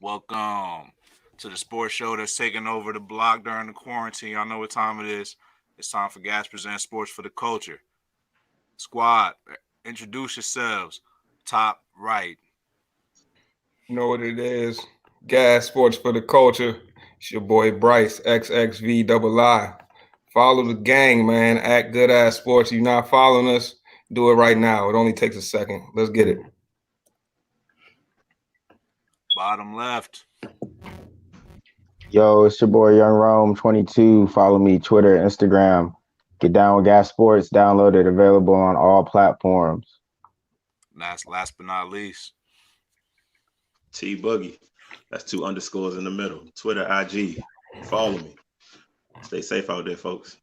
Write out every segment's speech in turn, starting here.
Welcome to the sports show that's taking over the block during the quarantine. Y'all know what time it is. It's time for Gas Presents Sports for the Culture. Squad, introduce yourselves. Top right. You know what it is. Gas Sports for the Culture. It's your boy Bryce, XXV double I. Follow the gang, man. Act good ass sports. You not following us? Do it right now. It only takes a second. Let's get it. Bottom left. Yo, it's your boy Young Rome 22. Follow me, Twitter, Instagram. Get down with Gas Sports. Download it. Available on all platforms. Last but not least. T Boogie. That's two underscores in the middle. Twitter, IG. Follow me. Stay safe out there, folks.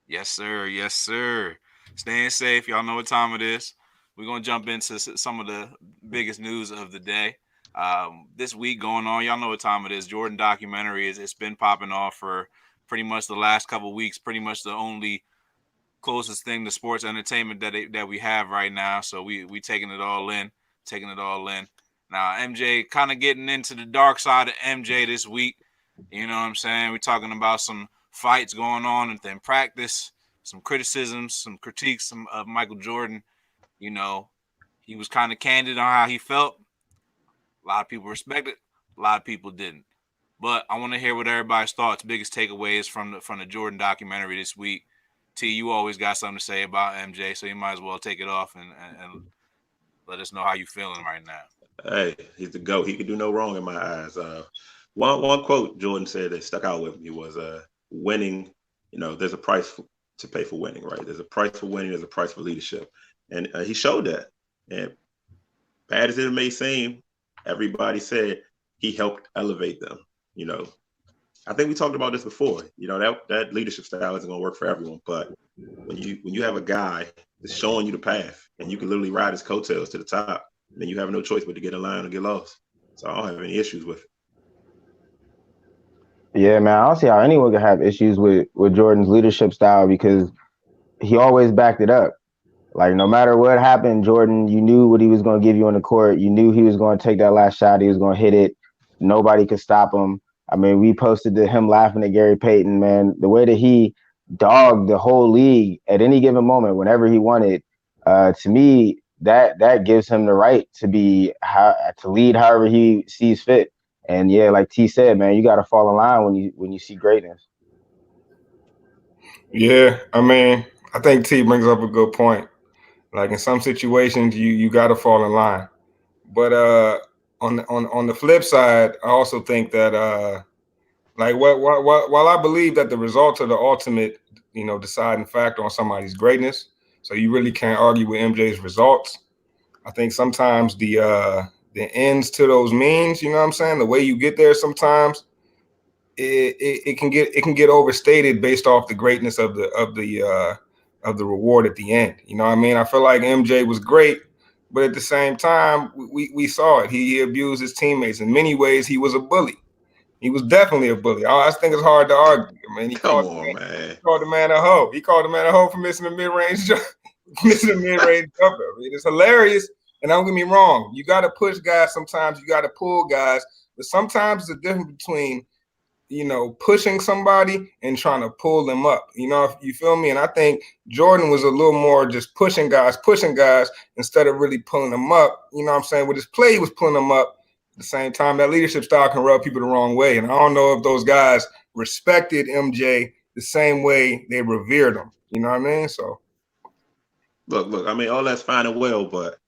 Yes, sir. Yes, sir. Staying safe. Y'all know what time it is. We're going to jump into some of the biggest news of the day. This week going on, y'all know what time it is. Jordan documentary it's been popping off for pretty much the last couple of weeks. Pretty much the only closest thing to sports entertainment that we have right now. So we taking it all in, taking it all in. Now MJ kind of getting into the dark side of MJ this week. You know what I'm saying? We're talking about some fights going on and then practice, some criticisms, some critiques of Michael Jordan. You know, he was kind of candid on how he felt. A lot of people respected, a lot of people didn't. But I want to hear what everybody's thoughts, biggest takeaways from the Jordan documentary this week. T, you always got something to say about MJ, so you might as well take it off and let us know how you feeling right now. Hey, he's the GOAT. He could do no wrong in my eyes. One quote Jordan said that stuck out with me was winning, there's a price to pay for winning, right? There's a price for winning, there's a price for leadership. And he showed that. And bad as it may seem, everybody said he helped elevate them. I think we talked about this before. That leadership style isn't going to work for everyone, but when you have a guy that's showing you the path and you can literally ride his coattails to the top, then you have no choice but to get in line or get lost. So I don't have any issues with it. Yeah, man. I don't see how anyone could have issues with Jordan's leadership style because he always backed it up. Like no matter what happened, Jordan, you knew what he was going to give you on the court. You knew he was going to take that last shot. He was going to hit it. Nobody could stop him. I mean, we posted him laughing at Gary Payton, man. The way that he dogged the whole league at any given moment, whenever he wanted, to me, that gives him the right to to lead however he sees fit. And yeah, like T said, man, you got to fall in line when you see greatness. Yeah, I mean, I think T brings up a good point. Like in some situations, you got to fall in line. But on the flip side, I also think that like while I believe that the results are the ultimate, deciding factor on somebody's greatness, so you really can't argue with MJ's results. I think sometimes the ends to those means, you know what I'm saying? The way you get there sometimes it can get overstated based off the greatness of the reward at the end. You know what I mean? I feel like MJ was great, but at the same time, we saw it. He abused his teammates. In many ways, he was a bully. He was definitely a bully. I think it's hard to argue. I mean, Come on, man. he called the man a hoe. He called the man a hoe for missing a mid-range missing a mid-range jumper. I mean, it's hilarious. And don't get me wrong, you got to push guys sometimes. You got to pull guys, but sometimes the difference between pushing somebody and trying to pull them up. If you feel me? And I think Jordan was a little more just pushing guys instead of really pulling them up. You know what I'm saying? With his play, he was pulling them up. At the same time, that leadership style can rub people the wrong way. And I don't know if those guys respected MJ the same way they revered him. You know what I mean? So Look. I mean, all that's fine and well, but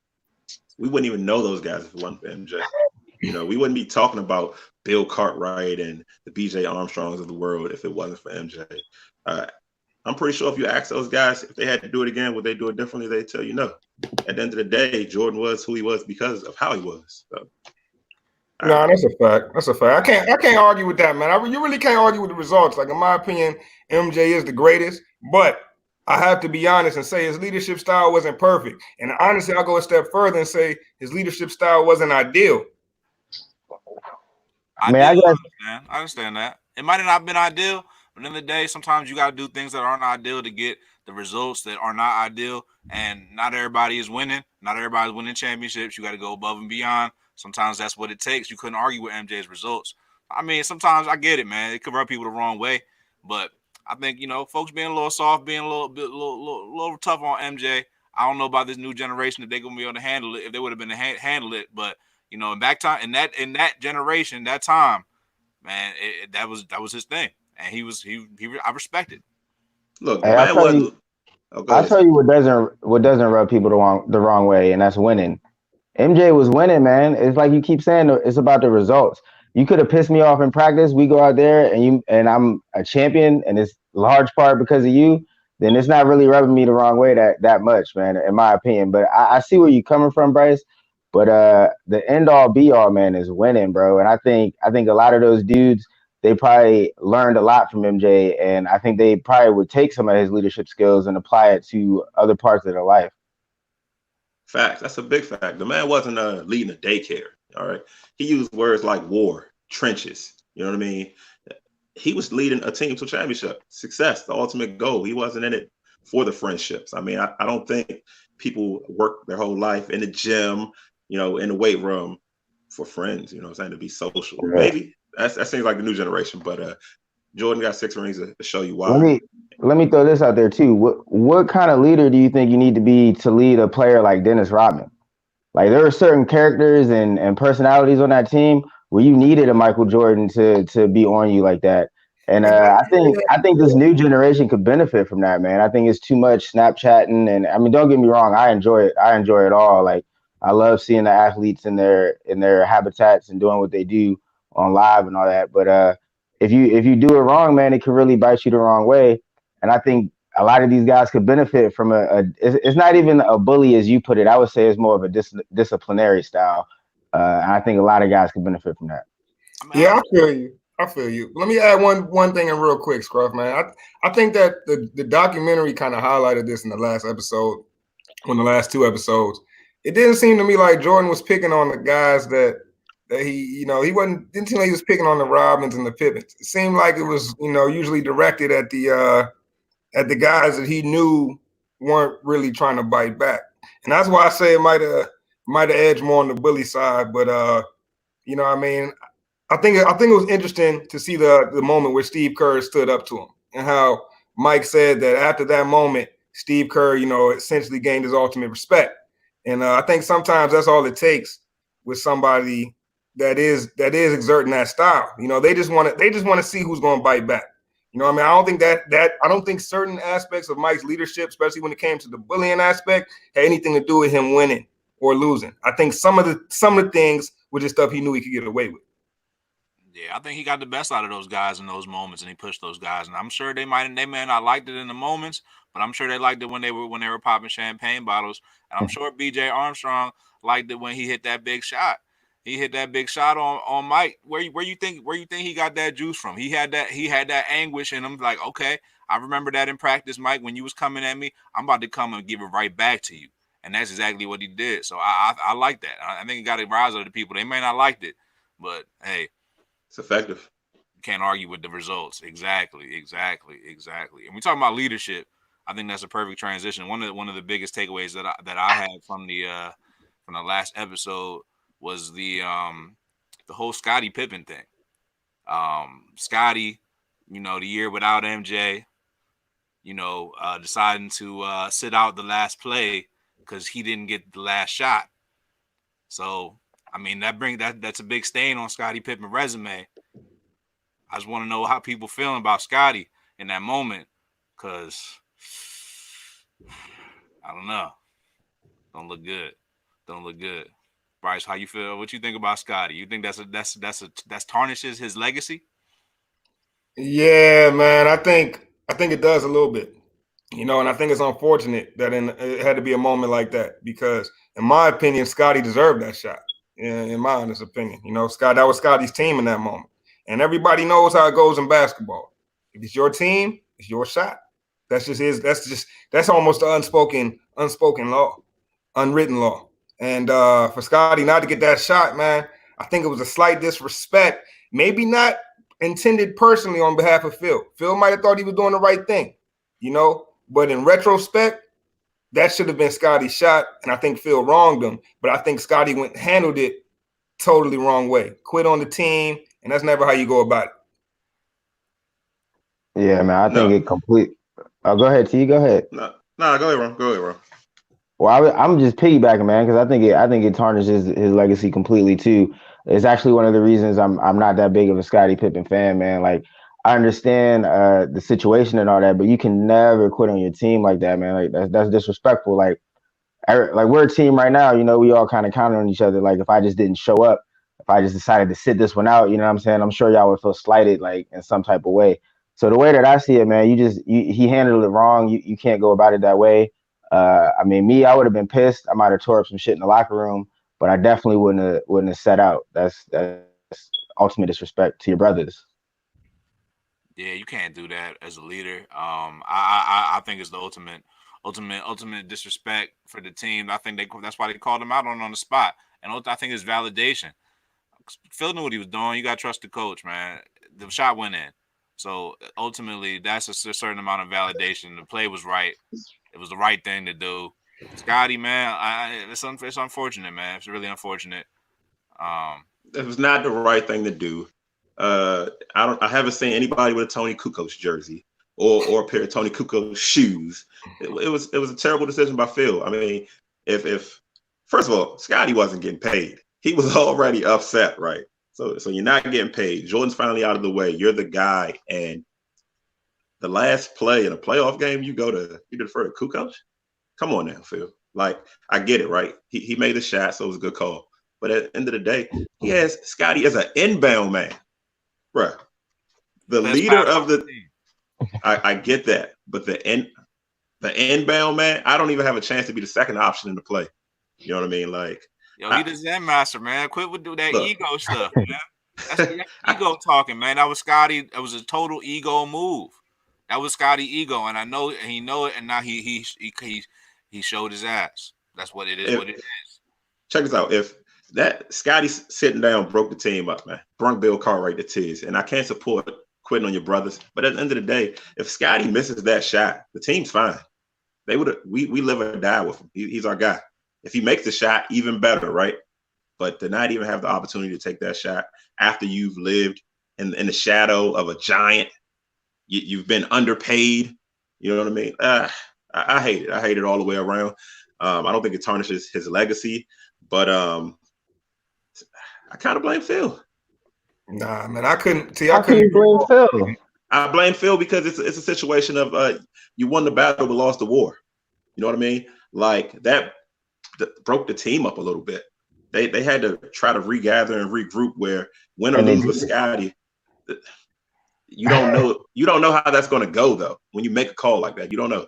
we wouldn't even know those guys if it wasn't for MJ. We wouldn't be talking about Bill Cartwright and the BJ Armstrongs of the world if it wasn't for MJ. I'm pretty sure if you ask those guys if they had to do it again, would they do it differently? They'd tell you no. At the end of the day, Jordan was who he was because of how he was. So, no, that's a fact. That's a fact. I can't argue with that, man. You really can't argue with the results. Like in my opinion, MJ is the greatest, but I have to be honest and say his leadership style wasn't perfect. And honestly, I'll go a step further and say his leadership style wasn't ideal. I mean, I guess I understand that. It might have not been ideal, but in the day, sometimes you got to do things that aren't ideal to get the results that are not ideal. And not everybody is winning. Not everybody's winning championships. You got to go above and beyond Sometimes that's what it takes. You couldn't argue with MJ's results. I mean, sometimes I get it, man. It could rub people the wrong way, but I think folks being a little soft, being a little tough on MJ. I don't know about this new generation if they're gonna be able to handle it. If they would have been to handle it, but in back time, in that generation, that time, man, that was his thing, and I respect it. Look, Hey, man wasn't. Oh, go I'll ahead. tell you what doesn't rub people the wrong way, and that's winning. MJ was winning, man. It's like you keep saying it's about the results. You could have pissed me off in practice. We go out there and I'm a champion, and it's large part because of you. Then it's not really rubbing me the wrong way that much, man, in my opinion. But I see where you're coming from, Bryce. But the end all be all, man, is winning, bro. And I think a lot of those dudes, they probably learned a lot from MJ, and I think they probably would take some of his leadership skills and apply it to other parts of their life. Facts. That's a big fact. The man wasn't leading a daycare. All right. He used words like war, trenches. You know what I mean? He was leading a team to a championship, success, the ultimate goal. He wasn't in it for the friendships. I mean, I don't think people work their whole life in the gym, in the weight room for friends, saying to be social. Right. Maybe that seems like the new generation, but Jordan got 6 rings to show you why. Let me throw this out there too. What kind of leader do you think you need to be to lead a player like Dennis Rodman? Like there are certain characters and personalities on that team where you needed a Michael Jordan to be on you like that. And I think this new generation could benefit from that, man. I think it's too much Snapchatting, and I mean, don't get me wrong, I enjoy it. I enjoy it all. Like I love seeing the athletes in their habitats and doing what they do on live and all that. But if you do it wrong, man, it can really bite you the wrong way. And I think a lot of these guys could benefit from it's not even a bully as you put it. I would say it's more of a disciplinary style. And I think a lot of guys could benefit from that. Yeah, I feel you. Let me add one thing in real quick, Scruff, man. I think that the documentary kind of highlighted this in the last episode, on the last 2 episodes. It didn't seem to me like Jordan was picking on the guys that he didn't seem like he was picking on the Robins and the Pippins. It seemed like it was, usually directed at the guys that he knew weren't really trying to bite back. And that's why I say it might have edged more on the bully side. But I think it was interesting to see the moment where Steve Kerr stood up to him, and how Mike said that after that moment, Steve Kerr, essentially gained his ultimate respect. And I think sometimes that's all it takes with somebody that is exerting that style. They just want to see who's going to bite back. I mean, I don't think I don't think certain aspects of Mike's leadership, especially when it came to the bullying aspect, had anything to do with him winning or losing. I think some of the things were just stuff he knew he could get away with. Yeah, I think he got the best out of those guys in those moments, and he pushed those guys. And I'm sure they may not liked it in the moments, but I'm sure they liked it when they were popping champagne bottles. And I'm sure B.J. Armstrong liked it when he hit that big shot. He hit that big shot on Mike. Where you think he got that juice from? He had that anguish in him. Like, okay, I remember that in practice, Mike, when you was coming at me. I'm about to come and give it right back to you. And that's exactly what he did. So I like that. I think he got a rise out of the people. They may not liked it, but hey, it's effective. You can't argue with the results. Exactly. And we talking about leadership. I think that's a perfect transition. One of the biggest takeaways that I had from the last episode was the whole Scottie Pippen thing. Scottie, the year without MJ, deciding to sit out the last play because he didn't get the last shot. So, I mean, that's a big stain on Scottie Pippen's resume. I just want to know how people feeling about Scottie in that moment, because I don't know. Don't look good. Bryce, how you feel? What you think about Scottie? You think that's tarnishes his legacy? Yeah, man. I think it does a little bit. And I think it's unfortunate that it had to be a moment like that, because in my opinion, Scottie deserved that shot. In my honest opinion, that was Scottie's team in that moment. And everybody knows how it goes in basketball. If it's your team, it's your shot. That's almost the unspoken law, unwritten law. And for Scottie not to get that shot, man, I think it was a slight disrespect. Maybe not intended personally on behalf of Phil. Phil might have thought he was doing the right thing, but in retrospect, that should have been Scottie's shot. And I think Phil wronged him. But I think Scottie handled it totally wrong way. Quit on the team, and that's never how you go about it. Yeah, man. I think it complete. Oh, go ahead, T. Go ahead. No, go ahead, Ron. Go ahead, Ron. Well, I'm just piggybacking, man, because I think it tarnishes his legacy completely too. It's actually one of the reasons I'm not that big of a Scottie Pippen fan, man. Like I understand the situation and all that, but you can never quit on your team like that, man. Like that's disrespectful. Like we're a team right now, you know, we all kind of counted on each other. Like if I just didn't show up, if I just decided to sit this one out, you know what I'm saying? I'm sure y'all would feel slighted like in some type of way. So the way that I see it, man, he handled it wrong. You can't go about it that way. I mean, I would have been pissed. I might have tore up some shit in the locker room, but I definitely wouldn't have set out. That's ultimate disrespect to your brothers. Yeah, you can't do that as a leader. I think it's the ultimate disrespect for the team. I think that's why they called him out on the spot, and I think it's validation. Phil knew what he was doing. You got to trust the coach, man. The shot went in, so ultimately that's a certain amount of validation. The play was right. It was the right thing to do. Scotty, man, it's unfortunate, man. It's really unfortunate. It was not the right thing to do. I haven't seen anybody with a Tony Kukoc jersey or a pair of Tony Kukoc shoes. It was a terrible decision by Phil. I mean, if first of all, Scotty wasn't getting paid. He was already upset, right? So you're not getting paid. Jordan's finally out of the way. You're the guy, and the last play in a playoff game, you defer to Kukoc? Come on now, Phil. Like, I get it, right? He made the shot, so it was a good call. But at the end of the day, he has Scotty as an inbound man. Bruh. The leader of the I get that. But the inbound man, I don't even have a chance to be the second option in the play. You know what I mean? Like, yo, he the Zen master, man. Quit with do that ego stuff, man. That's ego talking, man. That was Scotty. That was a total ego move. That was Scotty ego, and I know he know it, and now he showed his ass. That's what it is. What it is. Check this out. If that Scotty sitting down broke the team up, man, brung Bill Cartwright to tears, and I can't support quitting on your brothers. But at the end of the day, if Scotty misses that shot, the team's fine. We live or die with him. He's our guy. If he makes the shot, even better, right? But to not even have the opportunity to take that shot after you've lived in the shadow of a giant. You've been underpaid. You know what I mean? I hate it. I hate it all the way around. I don't think it tarnishes his legacy, but I kind of blame Phil. Nah, man, I couldn't blame Phil. I blame Phil because it's a situation of you won the battle but lost the war. You know what I mean? Like that broke the team up a little bit. They had to try to regather and regroup. Where win or lose with Scotty. You don't know how that's going to go though. When you make a call like that, you don't know.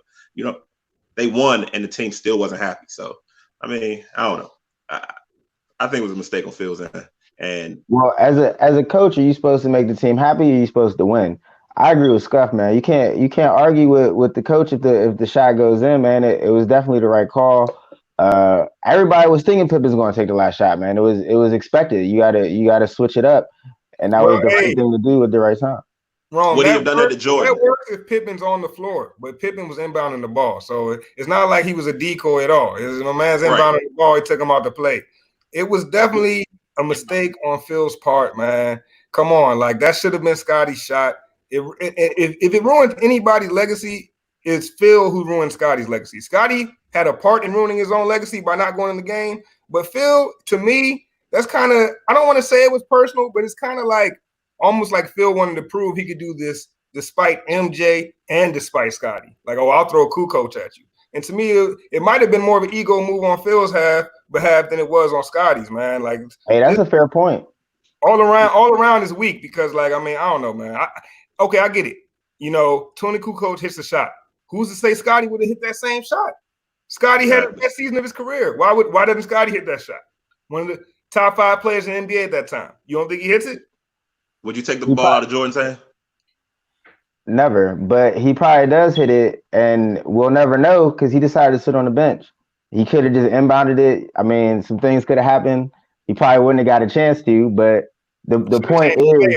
They won and the team still wasn't happy. So, I mean, I don't know. I think it was a mistake on Phil's end. And well, as a coach, are you supposed to make the team happy? Or are you supposed to win? I agree with Scuff, man. You can't argue with the coach if the shot goes in, man. It was definitely the right call. Everybody was thinking Pippen's going to take the last shot, man. It was expected. You gotta switch it up, and that was the right thing to do at the right time. Wrong. Would he have done that to Jordan? That works if Pippen's on the floor, but Pippen was inbounding the ball. So it's not like he was a decoy at all. My man's inbounding the ball, he took him out to play. It was definitely a mistake on Phil's part, man. Come on, like that should have been Scotty's shot. If it ruined anybody's legacy, it's Phil who ruined Scotty's legacy. Scotty had a part in ruining his own legacy by not going in the game. But Phil, to me, that's kind of, I don't want to say it was personal, but it's kind of like, almost like Phil wanted to prove he could do this despite MJ and despite Scotty. Like, oh, I'll throw a Kukoc at you. And to me, it might have been more of an ego move on Phil's behalf than it was on Scotty's, man. Like, hey, that's a fair point. All around is weak because, like, I mean, I don't know, man. I get it. You know, Tony Kukoc hits a shot. Who's to say Scotty would have hit that same shot? Scotty had the best season of his career. Why doesn't Scotty hit that shot? One of the top 5 players in the NBA at that time. You don't think he hits it? Would you take the ball out of Jordan's hand? Never, but he probably does hit it, and we'll never know because he decided to sit on the bench. He could have just inbounded it. I mean, some things could have happened. He probably wouldn't have got a chance to, but the point is,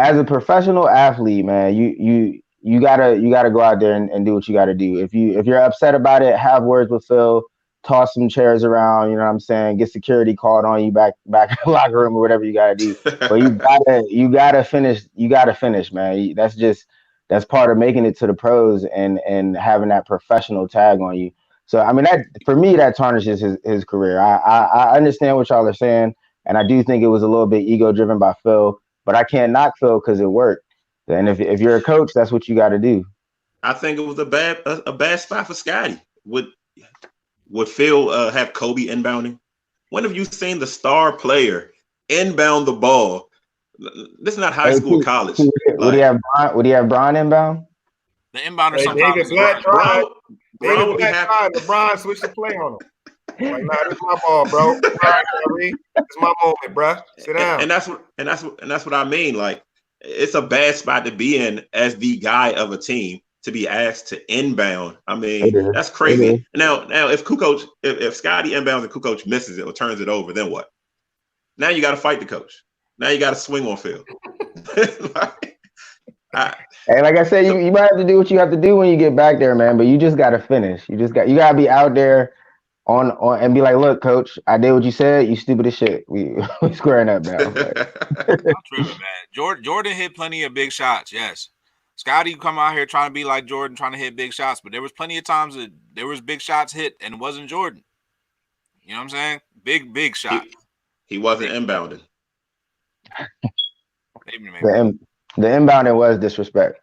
as a professional athlete, man, you gotta go out there and do what you gotta do. If you're upset about it, have words with Phil. toss some chairs around, you know what I'm saying? Get security called on you back in the locker room or whatever you gotta do. But you gotta finish, man. That's part of making it to the pros and having that professional tag on you. So I mean that for me that tarnishes his career. I understand what y'all are saying, and I do think it was a little bit ego driven by Phil, but I can't knock Phil because it worked. And if you're a coach, that's what you got to do. I think it was a bad spot for Scotty. Would Phil have Kobe inbounding? When have you seen the star player inbound the ball? This is not high school, college. Would he have Bron inbound? The inbounder Hey, sometimes. David Black tried. Brown would be happy. LeBron switched the play on him. Like, nah, this is my ball, bro. All right, Kyrie. It's my moment, bro. Sit down. And that's what I mean. Like, it's a bad spot to be in as the guy of a team to be asked to inbound. I mean, that's crazy. Now, if Scotty inbounds and Kukoc misses it or turns it over, then what? Now you got to fight the coach. Now you got to swing on Phil. Hey, like I said, you might have to do what you have to do when you get back there, man. But you just got to finish. You got to be out there on and be like, look, coach, I did what you said. You stupid as shit. We squaring up now. I'm tripping, man. Jordan hit plenty of big shots. Yes. Scotty come out here trying to be like Jordan, trying to hit big shots, but there was plenty of times that there was big shots hit and it wasn't Jordan. You know what I'm saying? Big shot. He wasn't inbounding. The inbounding was disrespect.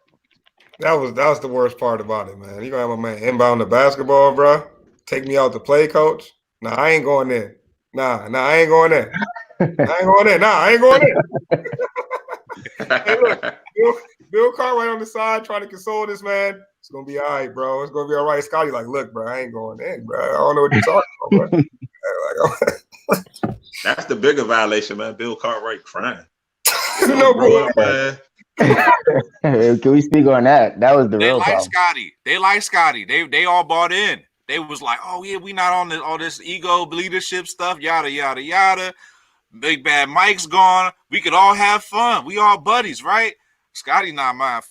That was the worst part about it, man. You gonna have my man inbound the basketball, bro? Take me out to play, coach? Nah, I ain't going there. Nah, I ain't going there. I ain't going there. Nah, I ain't going there. Hey, look, Bill Cartwright on the side trying to console this man. It's gonna be all right, bro. It's gonna be all right. Scotty like, look, bro, I ain't going in, bro. I don't know what you're talking about, bro. That's the bigger violation, man. Bill Cartwright crying. No, bro. Man. Can we speak on that? That was the real problem. Scotty. They like Scotty. They all bought in. They was like, oh yeah, we not on all this ego leadership stuff, yada yada yada. Big Bad Mike's gone. We could all have fun. We all buddies, right? Scotty, nah, man.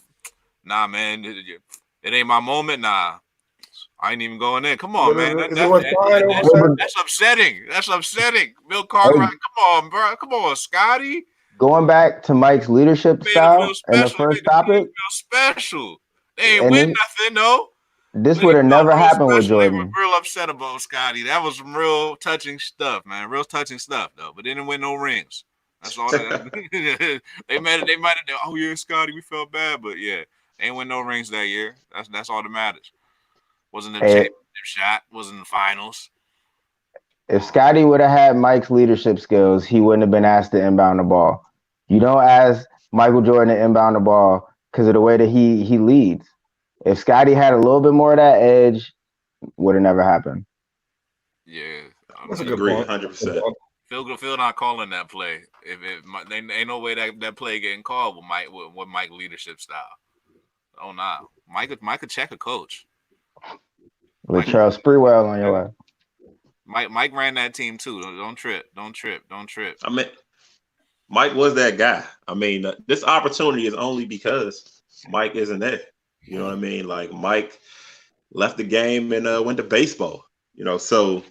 It ain't my moment. Nah, I ain't even going in. Come on, man. That's upsetting. That's upsetting. Bill Cartwright, come on, bro. Come on, Scotty. Going back to Mike's leadership style and the first topic. Special. They ain't win nothing, though. This would have never happened with Jordan. They were real upset about Scotty. That was some real touching stuff, man. Real touching stuff, though. But they didn't win no rings. That's all. They might have. Oh yeah, Scotty, we felt bad, but yeah, they ain't win no rings that year. That's all that matters. Wasn't a championship shot. Wasn't the finals. If Scotty would have had Mike's leadership skills, he wouldn't have been asked to inbound the ball. You don't ask Michael Jordan to inbound the ball because of the way that he leads. If Scotty had a little bit more of that edge, would have never happened. Yeah, that's a good point. 100%. Phil not calling that play. If ain't no way that play getting called with Mike leadership style. Oh nah, Mike could check a coach. With Charles Sprewell on your lap. Mike ran that team too. Don't trip. I mean, Mike was that guy. I mean, this opportunity is only because Mike isn't there. You know what I mean? Like Mike left the game and went to baseball. You know, so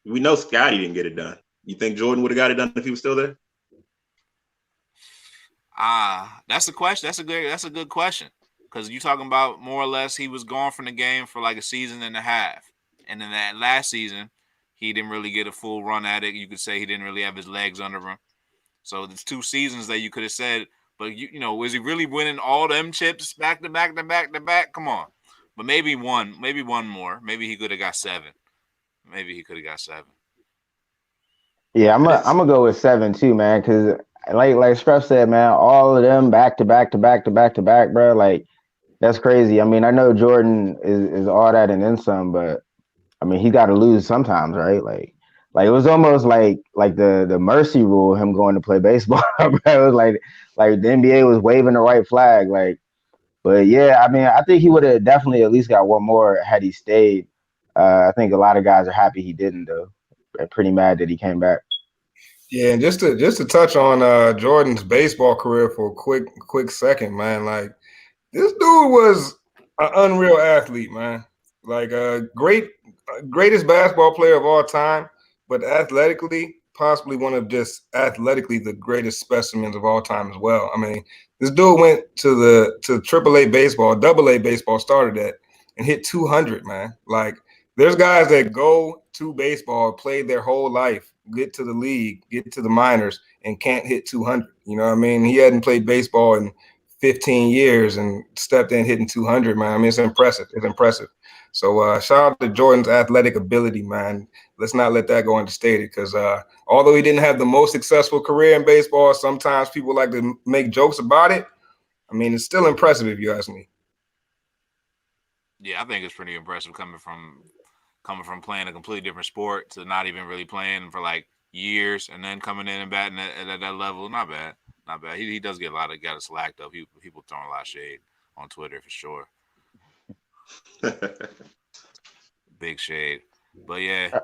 we know Scotty didn't get it done. You think Jordan would have got it done if he was still there? That's a question. That's a good question. Because you talking about more or less he was gone from the game for like a season and a half. And in that last season, he didn't really get a full run at it. You could say he didn't really have his legs under him. So there's 2 seasons that you could have said, but you know, was he really winning all them chips back to back to back to back? Come on. But maybe one more. Maybe he could have got 7. Yeah, I'm gonna go with 7 too, man. Because like Scruff said, man, all of them back to back to back to back to back, bro. Like that's crazy. I mean, I know Jordan is all that and then some, but I mean, he got to lose sometimes, right? Like it was almost like the mercy rule, him going to play baseball. Bro. It was like the NBA was waving the right flag. Like, but yeah, I mean, I think he would have definitely at least got one more had he stayed. I think a lot of guys are happy he didn't, though. They're pretty mad that he came back. Yeah, and just to touch on Jordan's baseball career for a quick second, man. Like this dude was an unreal athlete, man. Like a great greatest basketball player of all time, but athletically, possibly one of just athletically the greatest specimens of all time as well. I mean, this dude went to Triple A baseball, Double A baseball started at, and hit 200, man. Like, there's guys that go to baseball, play their whole life, get to the league, get to the minors, and can't hit 200. You know what I mean? He hadn't played baseball in 15 years and stepped in hitting 200, man. I mean, it's impressive. It's impressive. So shout out to Jordan's athletic ability, man. Let's not let that go understated because although he didn't have the most successful career in baseball, sometimes people like to make jokes about it. I mean, it's still impressive if you ask me. Yeah, I think it's pretty impressive coming from playing a completely different sport to not even really playing for like years and then coming in and batting at that level. Not bad, not bad. He does get a lot of slack though. People throwing a lot of shade on Twitter for sure. Big shade, but yeah.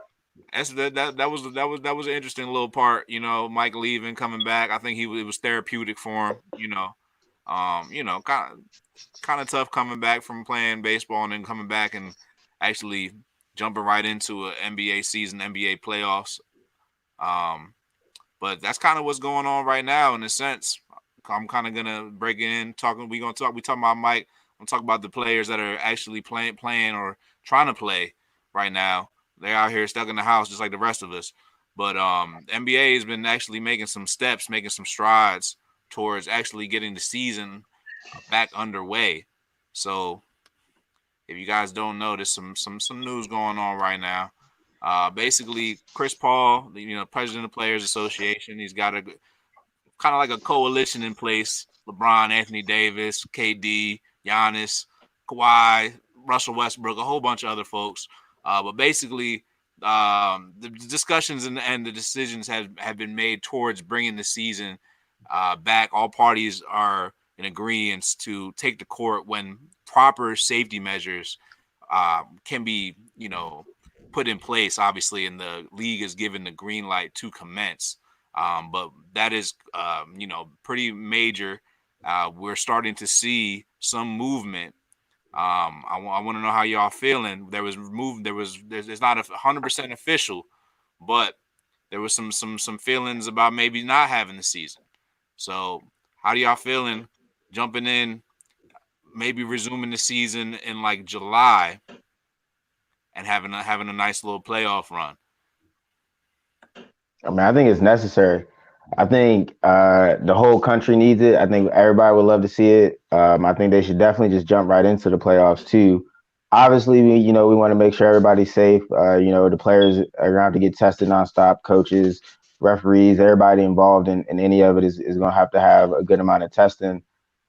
That was an interesting little part, you know. Mike leaving, coming back. I think it was therapeutic for him, you know. Kind of tough coming back from playing baseball and then coming back and actually jumping right into an NBA season, NBA playoffs. But that's kind of what's going on right now in a sense. I'm kind of gonna break it in. We talking about Mike. I'm talking about the players that are actually playing or trying to play right now. They're out here stuck in the house just like the rest of us. But NBA has been actually making some steps, making some strides towards actually getting the season back underway. So if you guys don't know, there's some news going on right now. Basically, Chris Paul, you know, president of the Players Association, he's got a kind of like a coalition in place. LeBron, Anthony Davis, KD, Giannis, Kawhi, Russell Westbrook, a whole bunch of other folks. But basically, the discussions and the decisions have been made towards bringing the season back. All parties are in agreement to take the court when proper safety measures can be, you know, put in place, obviously, and the league is given the green light to commence. But that is, you know, pretty major. We're starting to see some movement. I want to know how y'all feeling. There's not 100% official, but there was some feelings about maybe not having the season. So how do y'all feeling jumping in, maybe resuming the season in like July and having a nice little playoff run? I mean, I think it's necessary. I think the whole country needs it. I think everybody would love to see it. I think they should definitely just jump right into the playoffs too. Obviously, we want to make sure everybody's safe. The players are going to have to get tested nonstop. Coaches, referees, everybody involved in any of it is going to have a good amount of testing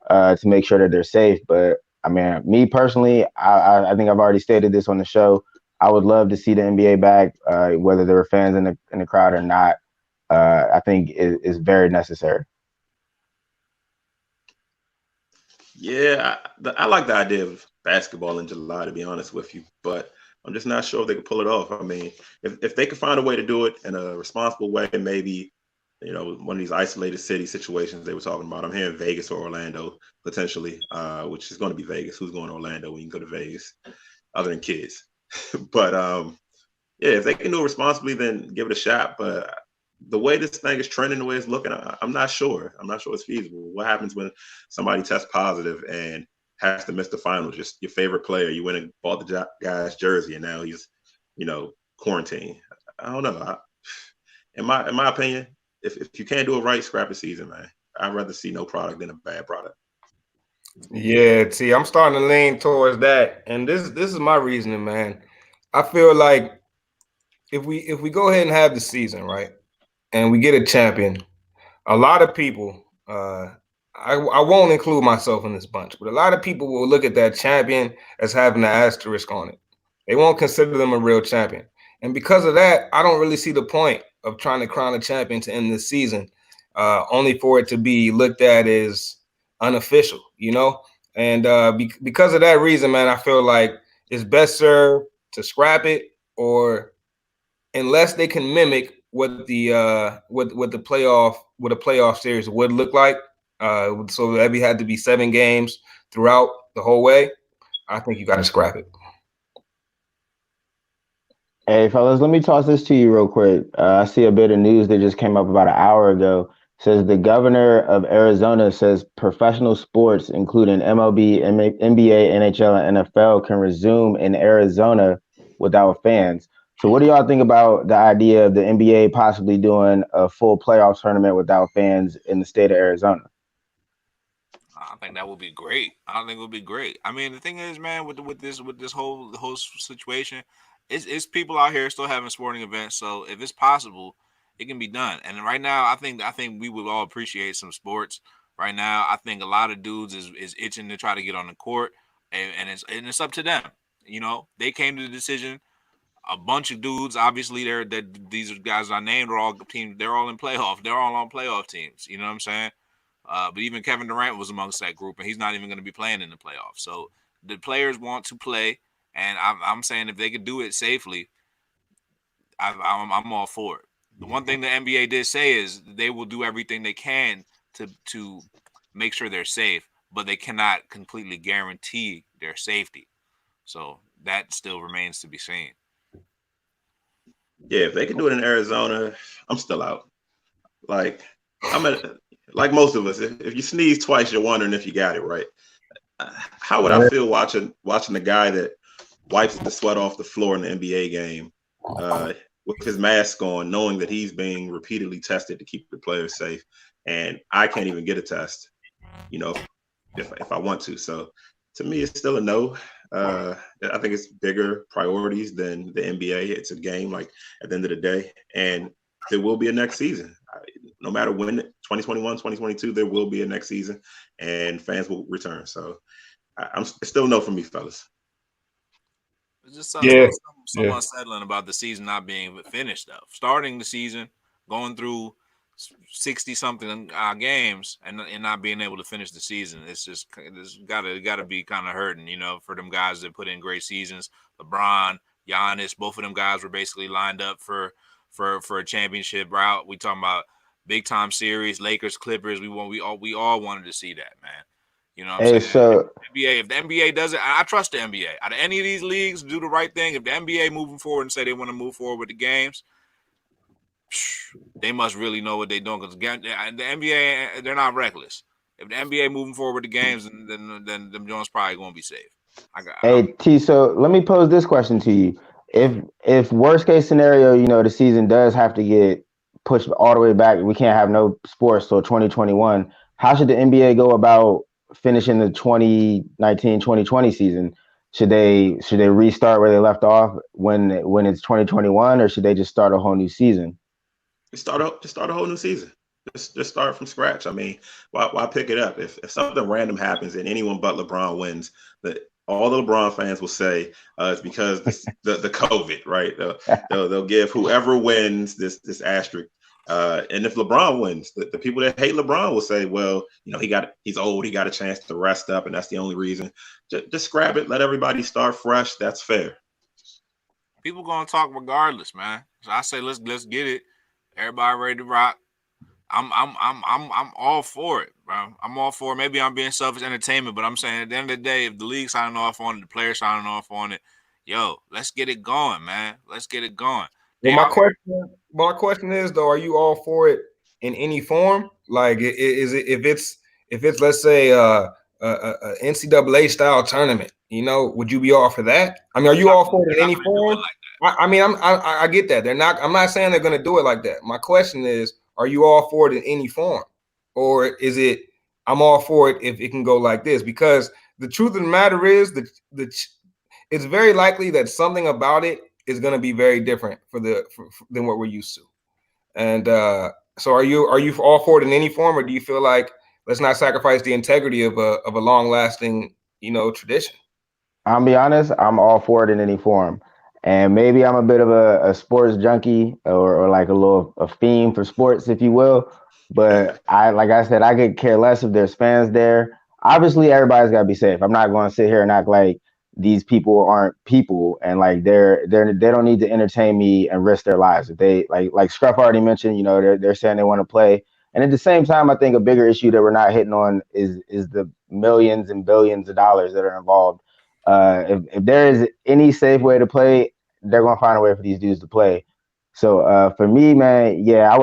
to make sure that they're safe. But I mean, me personally, I think I've already stated this on the show. I would love to see the NBA back, whether there were fans in the crowd or not. I think is very necessary. Yeah, I like the idea of basketball in July, to be honest with you, but I'm just not sure if they could pull it off. I mean, if they could find a way to do it in a responsible way, maybe, one of these isolated city situations they were talking about. I'm hearing Vegas or Orlando potentially, which is going to be Vegas. Who's going to Orlando when you can go to Vegas other than kids? But yeah, if they can do it responsibly, then give it a shot. But the way this thing is trending, the way it's looking, I'm not sure. I'm not sure it's feasible. What happens when somebody tests positive and has to miss the finals? Just your favorite player, you went and bought the guy's jersey, and now he's, quarantined. I don't know. In my opinion, if you can't do it right, scrap the season, man. I'd rather see no product than a bad product. Yeah, see, I'm starting to lean towards that, and this is my reasoning, man. I feel like if we go ahead and have the season right, and we get a champion, a lot of people, I won't include myself in this bunch, but a lot of people will look at that champion as having an asterisk on it. They won't consider them a real champion. And because of that, I don't really see the point of trying to crown a champion to end this season, only for it to be looked at as unofficial, And because of that reason, man, I feel like it's best served to scrap it, or unless they can mimic what the what a playoff series would look like. So that we had to be 7 games throughout the whole way. I think you got to scrap it. Hey, fellas, let me toss this to you real quick. I see a bit of news that just came up about an hour ago. Says the governor of Arizona says professional sports, including MLB, NBA, NHL, and NFL, can resume in Arizona without fans. So, what do y'all think about the idea of the NBA possibly doing a full playoff tournament without fans in the state of Arizona? I think that would be great. I think it would be great. I mean, the thing is, man, with this whole situation, it's people out here still having sporting events. So if it's possible, it can be done. And right now, I think we would all appreciate some sports. Right now, I think a lot of dudes is itching to try to get on the court, and it's up to them. They came to the decision. A bunch of dudes, obviously, these guys I named are all teams. They're all in playoff. They're all on playoff teams. You know what I'm saying? But even Kevin Durant was amongst that group, and he's not even going to be playing in the playoffs. So the players want to play, and I'm saying if they could do it safely, I'm all for it. The one thing the NBA did say is they will do everything they can to make sure they're safe, but they cannot completely guarantee their safety. So that still remains to be seen. Yeah, if they could do it in Arizona, I'm still out. Like like most of us, if you sneeze twice, you're wondering if you got it right. How would I feel watching the guy that wipes the sweat off the floor in the NBA game with his mask on, knowing that he's being repeatedly tested to keep the players safe, and I can't even get a test, if I want to. So to me, it's still a no. I think it's bigger priorities than the NBA. It's a game, like, at the end of the day, and there will be a next season. No matter when, 2021, 2022, there will be a next season, and fans will return. So it's still no for me, fellas. It's just Yeah, some yeah. unsettling about the season not being finished though. Starting the season, going through 60 something games and not being able to finish the season. It's gotta be kind of hurting, for them guys that put in great seasons. LeBron, Giannis, both of them guys were basically lined up for a championship route. We talking about big time series, Lakers, Clippers. We all wanted to see that, man. You know what I'm Hey, saying? so If the NBA does it, I trust the NBA. Out of any of these leagues, do the right thing. If the NBA moving forward and say they want to move forward with the games, they must really know what they're doing. Because the NBA, they're not reckless. If the NBA moving forward with the games, then them Jones probably going to be safe. Hey T, so let me pose this question to you. If worst case scenario, the season does have to get pushed all the way back, we can't have no sports till 2021. How should the NBA go about finishing the 2019-2020 season? Should they restart where they left off when it's 2021, or should they just start a whole new season? Just start a whole new season. Just start from scratch. I mean, why pick it up? If something random happens and anyone but LeBron wins, that all the LeBron fans will say it's because the COVID, right? They'll give whoever wins this asterisk. And if LeBron wins, the people that hate LeBron will say, well, he's old, he got a chance to rest up, and that's the only reason. Just scrap it, let everybody start fresh. That's fair. People gonna talk regardless, man. So I say let's get it. Everybody ready to rock. I'm all for it, bro. I'm all for it. Maybe I'm being selfish entertainment, but I'm saying at the end of the day, if the league signing off on it, the players signing off on it, yo, let's get it going, man. Let's get it going. Well, They my are question is though, are you all for it in any form? Like, is it if it's let's say a NCAA style tournament, would you be all for that? I mean, are you all for it in any form? I mean, I get that they're not. I'm not saying they're going to do it like that. My question is, are you all for it in any form, or is it I'm all for it if it can go like this? Because the truth of the matter is that it's very likely that something about it is going to be very different than what we're used to. And so, are you all for it in any form, or do you feel like let's not sacrifice the integrity of a long lasting tradition? I'll be honest, I'm all for it in any form. And maybe I'm a bit of a sports junkie or like a fiend for sports, if you will. But like I said, I could care less if there's fans there. Obviously, everybody's got to be safe. I'm not going to sit here and act like these people aren't people and like they don't need to entertain me and risk their lives. If they like Scruff already mentioned, they're saying they want to play. And at the same time, I think a bigger issue that we're not hitting on is the millions and billions of dollars that are involved. If there is any safe way to play, they're gonna find a way for these dudes to play. So for me, man, yeah,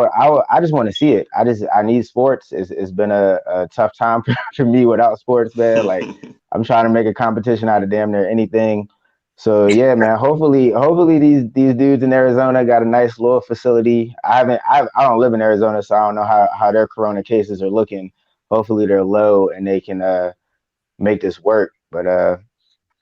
I just want to see it. I need sports. It's been a tough time for me without sports, man. Like I'm trying to make a competition out of damn near anything. So yeah, man. Hopefully these dudes in Arizona got a nice little facility. I don't live in Arizona, so I don't know how their corona cases are looking. Hopefully they're low and they can make this work. But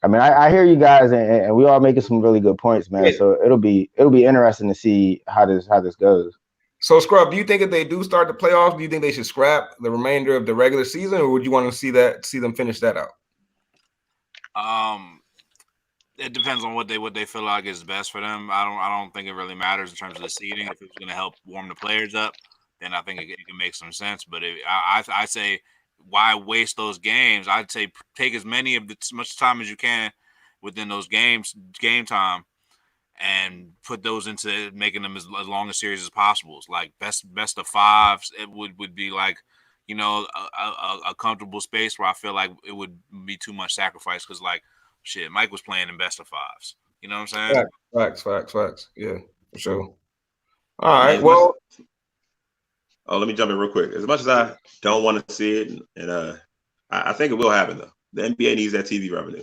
I mean, I hear you guys, and we all making some really good points, man. Yeah. So it'll be interesting to see how this goes. So, Scrub, do you think if they do start the playoffs, do you think they should scrap the remainder of the regular season, or would you want to see them finish that out? It depends on what they feel like is best for them. I don't think it really matters in terms of the seeding. If it's going to help warm the players up, then I think it can make some sense. But I say, why waste those games? I'd say take as much time as you can within those game time, and put those into making them as long a series as possible. It's like best of fives. It would be like, a comfortable space where I feel like it would be too much sacrifice because like shit, Mike was playing in best of fives. You know what I'm saying? Facts. Yeah, for sure. All right. Yeah, Well, let me jump in real quick. As much as I don't want to see it, and I think it will happen though. The NBA needs that TV revenue.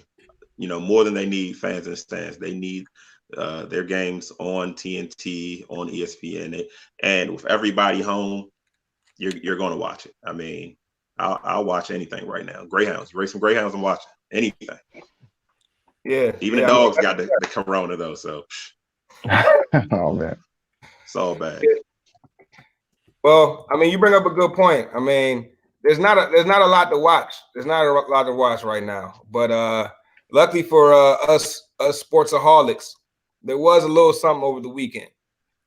More than they need fans in the stands. They need their games on TNT, on ESPN, and with everybody home, you're going to watch it. I mean, I'll watch anything right now. Greyhounds, race some Greyhounds, I'm watching anything. Yeah, even the dogs got the corona though, so Oh man, it's all bad. Well, I mean, you bring up a good point. I mean, there's not a lot to watch. There's not a lot to watch right now. But luckily for us sportsaholics, there was a little something over the weekend,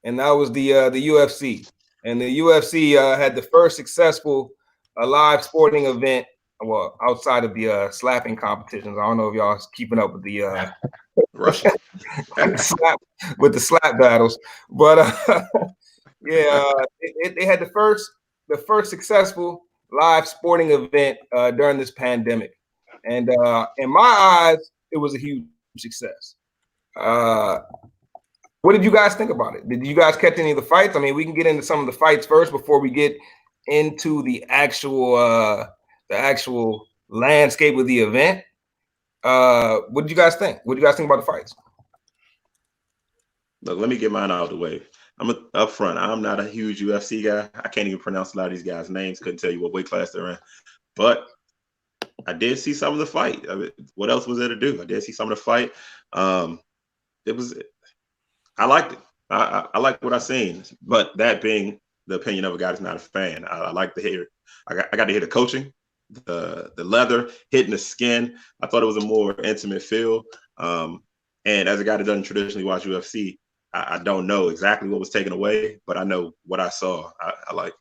and that was the UFC. And the UFC had the first successful live sporting event. Well, outside of the slapping competitions. I don't know if y'all keeping up with the Russian with the slap battles, but yeah, they had the first successful live sporting event during this pandemic, and in my eyes, it was a huge success. What did you guys think about it? Did you guys catch any of the fights? I mean, we can get into some of the fights first before we get into the actual landscape of the event. What did you guys think? What do you guys think about the fights? Look, let me get mine out of the way. I'm up front. I'm not a huge UFC guy. I can't even pronounce a lot of these guys' names. Couldn't tell you what weight class they're in. But I did see some of the fight. I mean, what else was there to do? I did see some of the fight. I liked it. I liked what I seen. But that being the opinion of a guy that's not a fan, I like to hear. I got to hear the coaching, the leather hitting the skin. I thought it was a more intimate feel. And as a guy that doesn't traditionally watch UFC, I don't know exactly what was taken away, but I know what I saw. I like.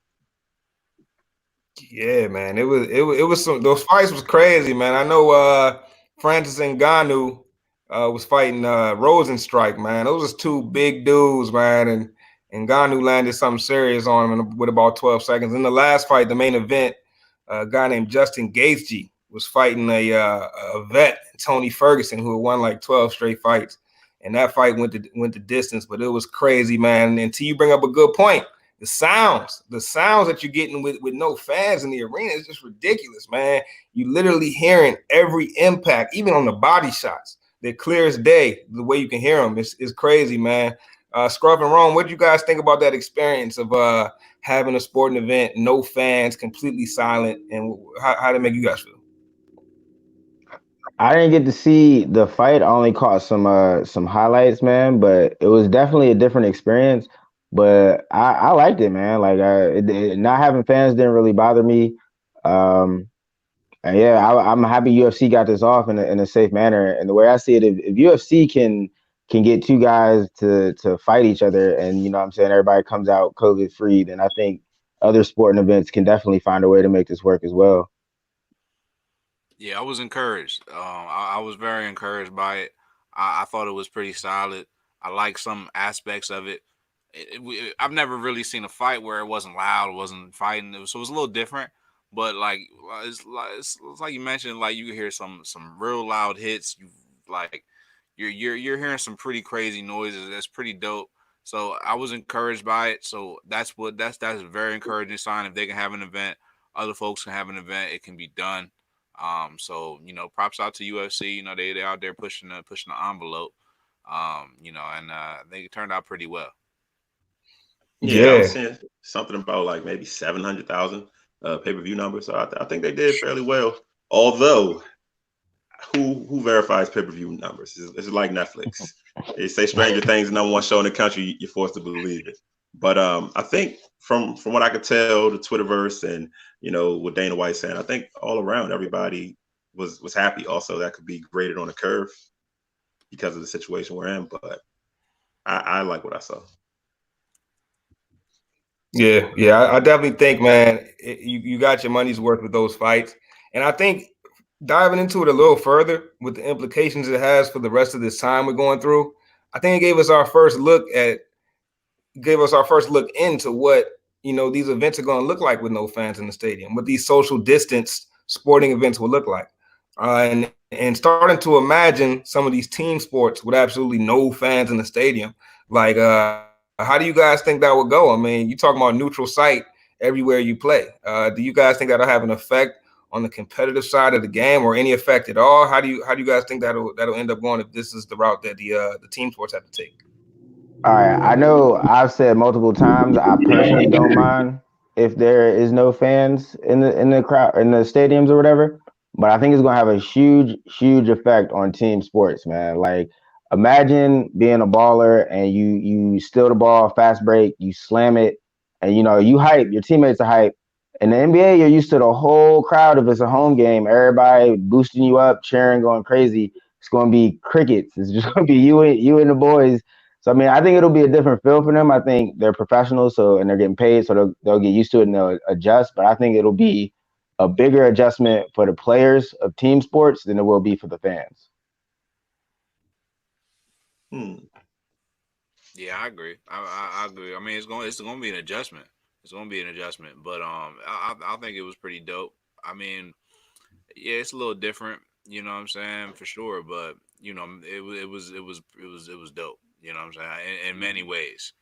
Yeah, man, it was some. Those fights was crazy, man. I know Francis Ngannou was fighting Rosenstrike, man. Those was two big dudes, man, and Ngannou landed something serious on him with about 12 seconds. In the last fight, the main event, a guy named Justin Gaethje was fighting a vet, Tony Ferguson, who had won like 12 straight fights. And that fight went the distance, but it was crazy, man. And you bring up a good point. The sounds that you're getting with no fans in the arena is just ridiculous, man. You literally hearing every impact, even on the body shots. They're clear as day. The way you can hear them is crazy, man. Scruff and Rome, what do you guys think about that experience of having a sporting event, no fans, completely silent, and how did it make you guys feel? I didn't get to see the fight. I only caught some highlights, man. But it was definitely a different experience. But I liked it, man. Like not having fans didn't really bother me. And yeah, I'm happy UFC got this off in a safe manner. And the way I see it, if UFC can get two guys to fight each other, and you know what I'm saying, everybody comes out COVID free, then I think other sporting events can definitely find a way to make this work as well. Yeah, I was encouraged. I was very encouraged by it. I thought it was pretty solid. I like some aspects of it. I've never really seen a fight where it wasn't loud, it wasn't fighting. So it was a little different. But like it's like you mentioned, like you hear some real loud hits. You like you're hearing some pretty crazy noises. That's pretty dope. So I was encouraged by it. So that's a very encouraging sign. If they can have an event, other folks can have an event. It can be done. So props out to UFC. They out there pushing the envelope. And they turned out pretty well. Yeah, I was Yeah. saying something about like maybe 700,000 pay-per-view numbers. So I think they did fairly well. Although, who verifies pay-per-view numbers? It's like Netflix. They say Stranger Things, the number one show in the country. You're forced to believe it. But I think from what I could tell, the Twitterverse and what Dana White's saying, I think all around everybody was happy. Also, that could be graded on a curve because of the situation we're in. But I like what I saw. Yeah, I definitely think, man, you got your money's worth with those fights. And I think diving into it a little further with the implications it has for the rest of this time we're going through, I think it gave us our first look into what these events are going to look like with no fans in the stadium, what these social distance sporting events will look like, and starting to imagine some of these team sports with absolutely no fans in the stadium. Like, how do you guys think that would go? I mean, you talking about neutral site everywhere you play. Do you guys think that'll have an effect on the competitive side of the game, or any effect at all? How do you guys think that'll end up going if this is the route that the team sports have to take? All right, I know I've said multiple times I personally don't mind if there is no fans in the crowd in the stadiums or whatever, but I think it's gonna have a huge effect on team sports, man. Like, imagine being a baller and you steal the ball, fast break, you slam it, and you hype, your teammates are hype. In the NBA, you're used to the whole crowd. If it's a home game, everybody boosting you up, cheering, going crazy. It's gonna be crickets. It's just gonna be you and the boys. So I mean, I think it'll be a different feel for them. I think they're professionals, and they're getting paid, so they'll get used to it and they'll adjust. But I think it'll be a bigger adjustment for the players of team sports than it will be for the fans. Yeah, I agree. I agree. I mean, it's going to be an adjustment. It's going to be an adjustment, but I think it was pretty dope. I mean, yeah, it's a little different. You know what I'm saying, for sure. But it was dope. You know what I'm saying, in many ways,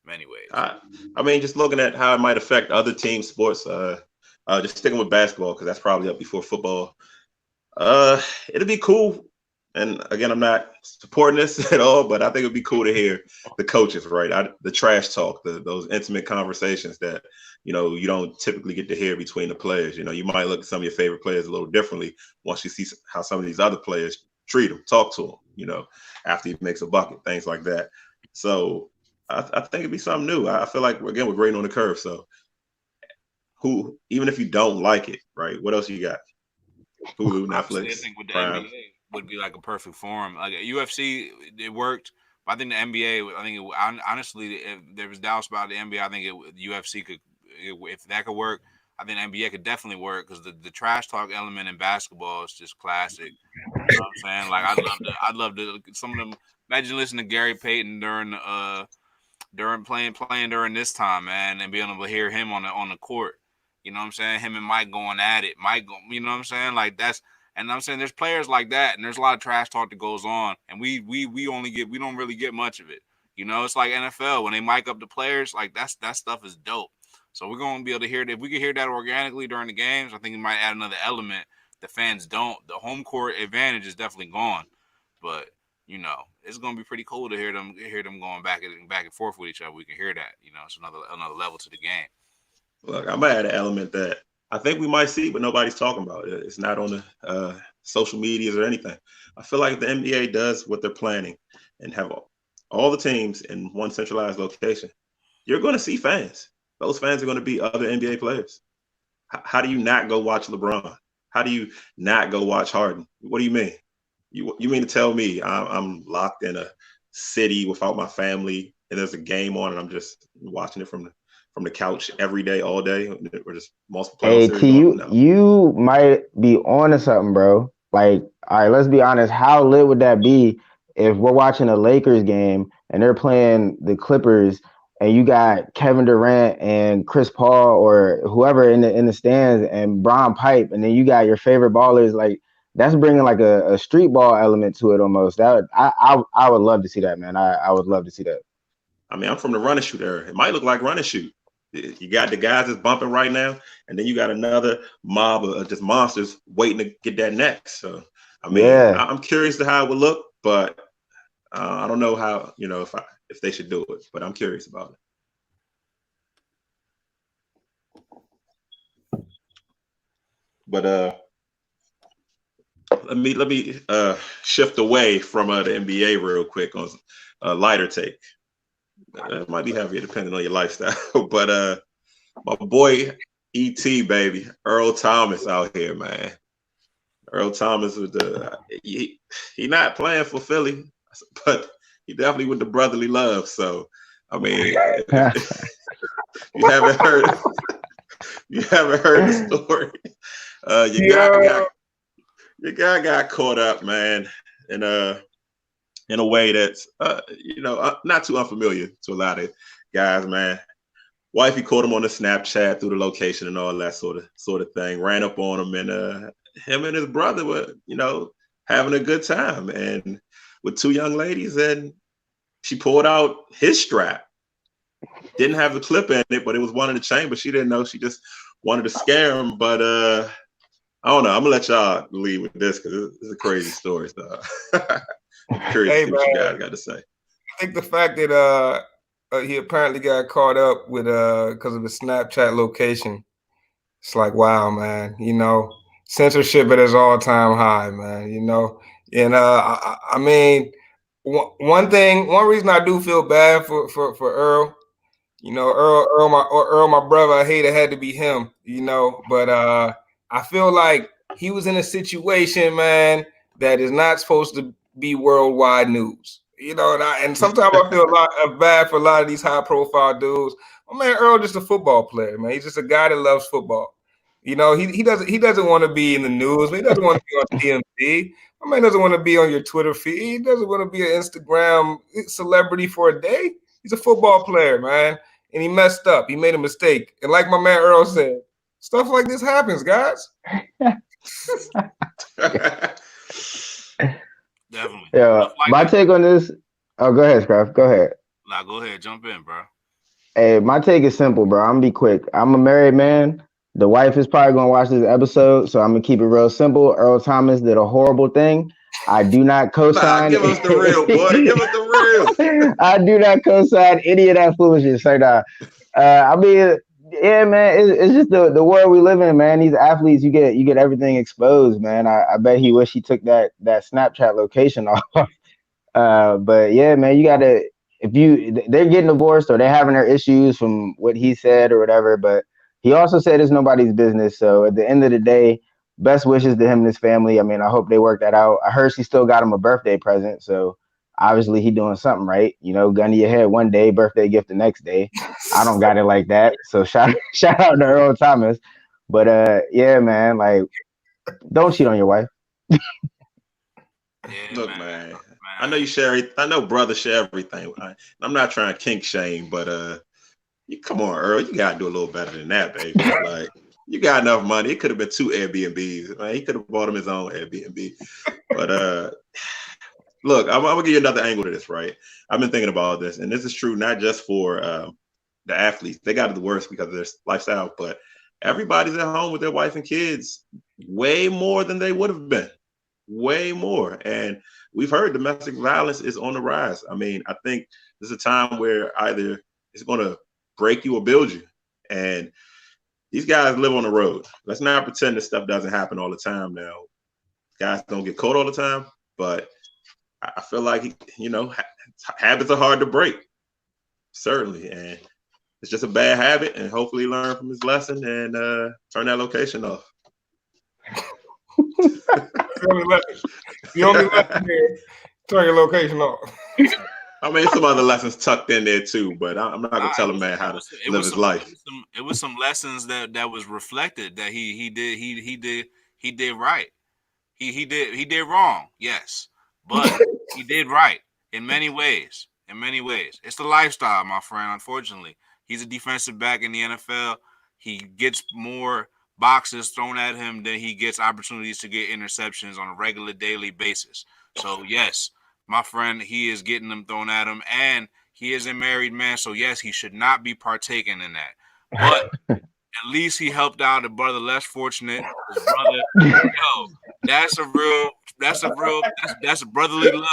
many ways. I mean, just looking at how it might affect other team sports. Just sticking with basketball because that's probably up before football. It'd be cool. And again, I'm not supporting this at all, but I think it'd be cool to hear the coaches, right? The trash talk, those intimate conversations that you don't typically get to hear between the players. You might look at some of your favorite players a little differently once you see how some of these other players treat them, talk to them. After he makes a bucket, things like that. So I think it'd be something new. I feel like again we're grading on the curve. So even if you don't like it, right? What else you got? Hulu, Netflix, I think with the Prime. NBA would be like a perfect forum. Like UFC, it worked. But I think the NBA, honestly, if there was doubts about the NBA, I think UFC could, if that could work, I think the NBA could definitely work because the trash talk element in basketball is just classic. You know what I'm saying? Like, I'd love to some of them. Imagine listening to Gary Payton during playing during this time, man, and being able to hear him on the court. You know what I'm saying? Him and Mike going at it. You know what I'm saying? Like, and I'm saying there's players like that, and there's a lot of trash talk that goes on, and we don't really get much of it. It's like NFL when they mic up the players, like that stuff is dope. So we're gonna be able to hear that. If we could hear that organically during the games, I think it might add another element the fans don't. The home court advantage is definitely gone, but it's gonna be pretty cool to hear them going back and forth with each other. We can hear that. It's another level to the game. Look, I'm gonna add an element that I think we might see, but nobody's talking about it. It's not on the social medias or anything. I feel like if the NBA does what they're planning and have all the teams in one centralized location, you're going to see fans. Those fans are going to be other NBA players. How do you not go watch LeBron? How do you not go watch Harden? What do you mean? You mean to tell me I'm locked in a city without my family and there's a game on and I'm just watching it from the couch every day, all day, or just multiple playoff series? You might be on to something, bro. Like, all right, let's be honest. How lit would that be if we're watching a Lakers game and they're playing the Clippers and you got Kevin Durant and Chris Paul or whoever in the stands and Bron Pipe, and then you got your favorite ballers like that's bringing like a street ball element to it almost. I would love to see that, man. I would love to see that. I mean, I'm from the run and shoot era. It might look like run and shoot. You got the guys that's bumping right now, and then you got another mob of just monsters waiting to get that next. So, I mean, Yeah. I'm curious to how it would look, but I don't know how, if they should do it, but I'm curious about it. But let me shift away from the NBA real quick on a lighter take. It might be heavier depending on your lifestyle, but my boy E.T. baby, Earl Thomas out here, man. Earl Thomas with he not playing for Philly, but he definitely with the brotherly love. So I mean, you haven't heard the story. Your guy got caught up, man, in a way that's not too unfamiliar to a lot of guys, man. Wifey caught him on the Snapchat through the location and all that sort of thing. Ran up on him, and him and his brother were, having a good time, and with two young ladies, and she pulled out his strap. Didn't have the clip in it, but it was one in the chamber. She didn't know. She just wanted to scare him, but I don't know. I'm gonna let y'all lead with this because it's a crazy story. So I'm curious to see what you guys got to say. I think the fact that he apparently got caught up with because of the Snapchat location. It's like, wow, man. Censorship at its all-time high, man. And I mean, one reason I do feel bad for Earl. Earl, my brother. I hate it had to be him. But I feel like he was in a situation, man, that is not supposed to be worldwide news. And sometimes I feel a lot bad for a lot of these high-profile dudes. My man Earl just a football player, man. He's just a guy that loves football. He doesn't want to be in the news. He doesn't want to be on TMZ. My man doesn't want to be on your Twitter feed. He doesn't want to be an Instagram celebrity for a day. He's a football player, man. And he messed up. He made a mistake. And like my man Earl said, stuff like this happens, guys. Definitely. Yeah. My take on this. Oh, go ahead, Scruff. Go ahead. Nah, go ahead. Jump in, bro. Hey, my take is simple, bro. I'm gonna be quick. I'm a married man. The wife is probably gonna watch this episode, so I'm gonna keep it real simple. Earl Thomas did a horrible thing. I do not co-sign. Give us the real, boy. Give us the real. I do not co-sign any of that foolishness. So, I mean, yeah, man, it's just the world we live in, man. These athletes, you get everything exposed, man. I bet he wish he took that Snapchat location off. But yeah, man, you gotta they're getting divorced or they're having their issues from what he said or whatever. But he also said it's nobody's business. So at the end of the day, best wishes to him and his family. I mean, I hope they work that out. I heard she still got him a birthday present, so obviously he doing something right. Gun to your head one day, birthday gift the next day. I don't got it like that. So shout out to Earl Thomas. But yeah, man, like don't cheat on your wife. Yeah, look, man. I know you share. I know brothers share everything. I'm not trying to kink shame, but come on, Earl, you gotta do a little better than that, baby. Like you got enough money. It could have been 2 Airbnbs. Man. He could have bought him his own Airbnb. But look, I'm gonna give you another angle to this, right? I've been thinking about this, and this is true not just for the athletes. They got it the worst because of their lifestyle, but everybody's at home with their wife and kids way more than they would have been. Way more. And we've heard domestic violence is on the rise. I mean, I think there's a time where either it's going to break you or build you. And these guys live on the road. Let's not pretend this stuff doesn't happen all the time now. Guys don't get caught all the time, but I feel like, habits are hard to break. Certainly. And it's just a bad habit, and hopefully learn from his lesson and turn that location off. The only lesson here, turn your location off. I mean, some other lessons tucked in there too, but I'm not gonna tell a man how to live his life. It was some lessons that was reflected that he did right. He did wrong, yes, but he did right in many ways. It's the lifestyle, my friend. Unfortunately, he's a defensive back in the NFL. He gets more boxes thrown at him than he gets opportunities to get interceptions on a regular daily basis. So yes, my friend, he is getting them thrown at him, and he is a married man. So yes, he should not be partaking in that. But at least he helped out a brother less fortunate. His brother, yo, that's a brotherly love.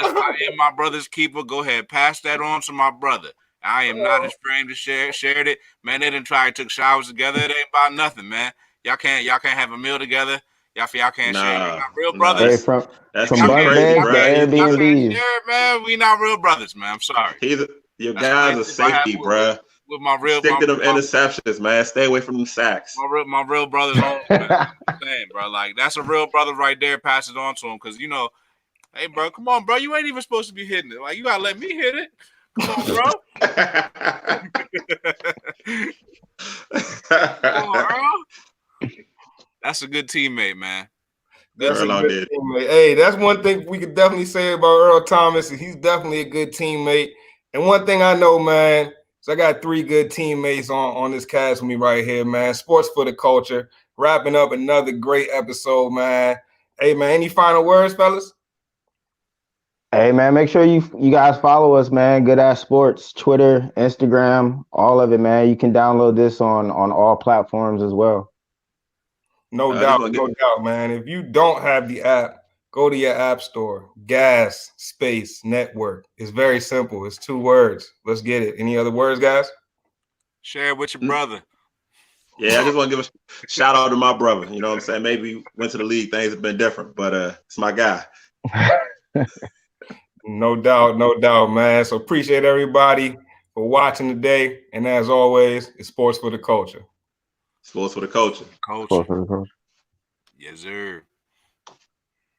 I am my brother's keeper. Go ahead, pass that on to my brother. I am not ashamed to shared it. Man, they didn't try took showers together. It ain't about nothing, man. Y'all can't have a meal together. Y'all can't share. You're not real brothers. Hey, That's from too bunk crazy, beds to bro. Y'all can't Airbnbs. share, man. We not real brothers, man. I'm sorry. Your That's guy's a relationship I have safety, bro. with my real Stick to them interceptions, man. Stay away from them sacks. my real brothers on, man. I'm saying, bro, like that's a real brother right there. Pass it on to him, because hey, bro, come on, bro. You ain't even supposed to be hitting it. Like, you gotta let me hit it. Come on, bro. Come on, bro. That's a good teammate, man. That's a good teammate. Hey, that's one thing we could definitely say about Earl Thomas. He's definitely a good teammate. And one thing I know, man, is I got 3 good teammates on this cast with me right here, man. Sports for the culture. Wrapping up another great episode, man. Hey, man, any final words, fellas? Hey, man, make sure you guys follow us, man. Good Ass Sports, Twitter, Instagram, all of it, man. You can download this on all platforms as well. No doubt, man. If you don't have the app, go to your app store. Gas Space Network. It's very simple. It's 2 words. Let's get it. Any other words, guys? Share it with your brother. Yeah, I just want to give a shout out to my brother. You know what I'm saying? Maybe went to the league, things have been different, but it's my guy. No doubt, man. So appreciate everybody for watching today. And as always, it's sports for the culture. Sports for the culture. Culture. Yes, sir.